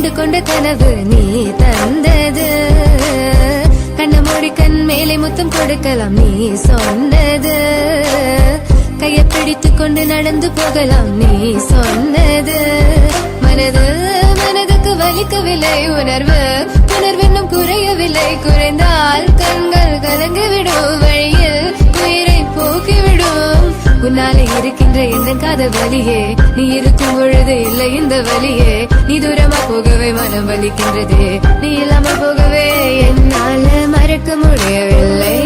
கண்டு கொண்ட கனவு நீ தந்தது. கண்ண மூடி கண் மேலே முத்தம் கொடுக்கலாம் நீ சொன்னது. கையை பிடித்துக் கொண்டு நடந்து போகலாம் நீ சொன்னது. மனதுக்கு வலிக்கவில்லை உணர்வு உணர்வென்னும் குறையவில்லை. குறைந்தால் கண்கள் கலங்கிவிடும் வழியில் உயிரை போக்கிவிடும். உன்னாலே இருக்கின்ற எந்த காதல் வலியே நீ இருக்கும் பொழுது இல்லை இந்த வலியே. நீ தூரமா போகவே மனம் வலிக்கின்றதே நீ இல்லாமல் போகவே. என்னால மறக்க முடியவில்லை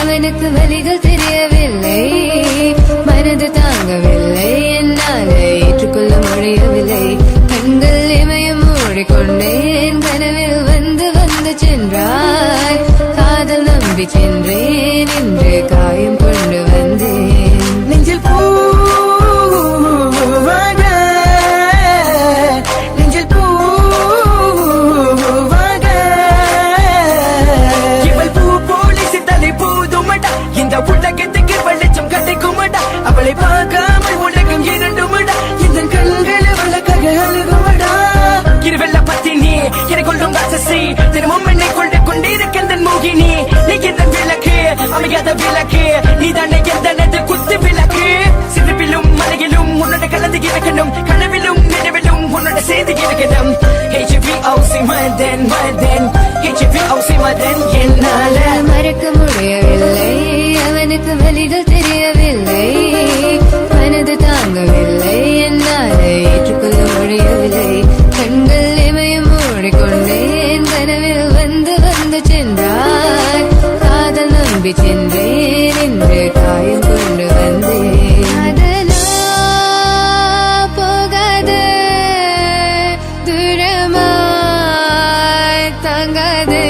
அவனுக்கு வலிகள் தெரியவில்லை. மனது தாங்கவில்லை என்னால ஏற்றுக்கொள்ள முடியவில்லை. கண்கள் இமயம் மூடிக்கொண்டேன் கனவில் வந்து வந்து சென்றாய். காதல் நம்பி சென்றேன் என்று காயம் கொண்டு வந்தேன். நெஞ்சில் பூவாக நெஞ்சில் பூவாக இவள் பூ போலி சித்தலை பூதுமடா. இந்த உலகத்துக்கு வெளிச்சம் கிடைக்குமடா. அவளை பார்க்காமல் உலகம் இரண்டுமடா. இந்த கண்கள் வழக்காக அழுகுமடா. இருவெல்ல பத்தினி என கொள்ளும் ராசசி தினமும் என்னை கொண்டு கொண்டிருக்கின்ற மோகினி. நீ எந்த விளக்கு அமையாத விளக்கு நீ தானே எந்த குத்து விளக்கு. சிறுவிலும் மலையிலும் உன்னோட கலந்து இருக்கணும். கனவிலும் நினைவிலும் உன்னோட செய்து இருக்கணும். HVOC Madan Madan HVOC Madan. என்னால மறக்க முடியவில்லை அவனுக்கு வலிகள் தெரியவில்லை. மனது தாங்கவில்லை என்னால் ஏற்றுக்கொள்ள முடியவில்லை. கண்கள் இமயம் மூடிக்கொண்டேன் கனவில் வந்து வந்து சென்றாய். காதல் நம்பி சென்றேன் என்று காயம் கொண்டு வந்தேன். அதனா போகாத தூரமாய் தங்காதே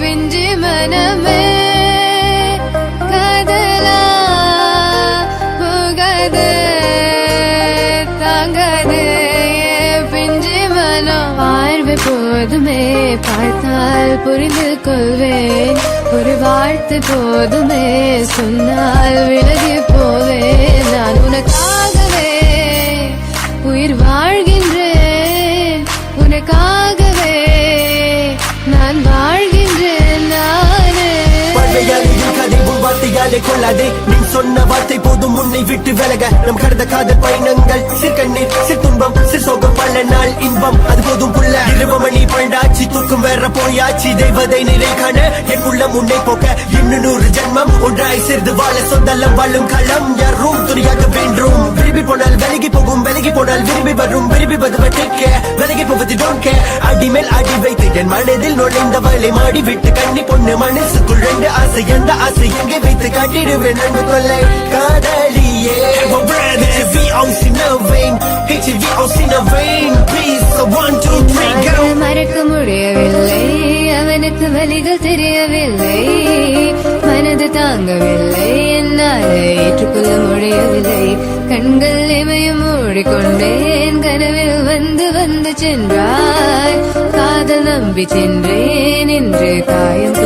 பிஞ்சு மனமே. காதலா போகாத தாங்காதே பிஞ்சு மனம். வாழ்வு போதுமே பார்த்தால் புரிந்து கொள்வேன். ஒரு வாழ்த்து போதுமே சொன்னால் விலகி போவேன். நான் உனக்காகவே உயிர் வாழ்கின்றேன். உனக்காகவே நான் வாழ்கின்றேன். நானே கதை உன் வார்த்தையாலே கொள்ளாதே. நீ சொன்ன வார்த்தை போதும் உன்னை விட்டு விலக. நம் கடந்த காதல் பயணங்கள் சிற்கண்ணீர் சிற்துன்பம் சிற்சோகம் பல நாள் இன்பம் அது போதும் புள்ள. 20 மணி பண்டாச்சி தூக்கம் வேற போயாச்சி. தெய்வதை நிலை காண என் உள்ளம் உன்னை போக்க. 200 ஜென்மம் ஒன்றாய் சேர்ந்து வாழ சொந்தலம் வாழும் களம் யாரும் துணியாக வேண்டும். விரும்பி போனால் விலகி போகும் விலகி போனால் விரும்பி வரும். விரும்பி வருவதற்க விலகி போவது டோன்ட் கேர். அடி மேல் அடி வைத்து என் மனதில் நுழைந்தவளை மாடி விட்டு கண்ணி பொண்ணு மனசுக்குள் 2 ஆசை. எந்த ஆசை எங்கே வைத்து காட்டிடுவேன் அன்பு கொள்ளை காதலியே. HVOC no vein HVOC no vein please 1 2 3 go. மறக்க முடியவில்லை அவனுக்கு வலிகள் தெரியவில்லை. மனது தாங்கவில்லை என்னால் ஏற்றுக்கொள்ள முடியவில்லை. கண்கள் இமயம் மூடிக்கொண்டேன் கனவில் வந்து வந்து சென்றாய். காதல் நம்பி சென்றேன் என்று காயம்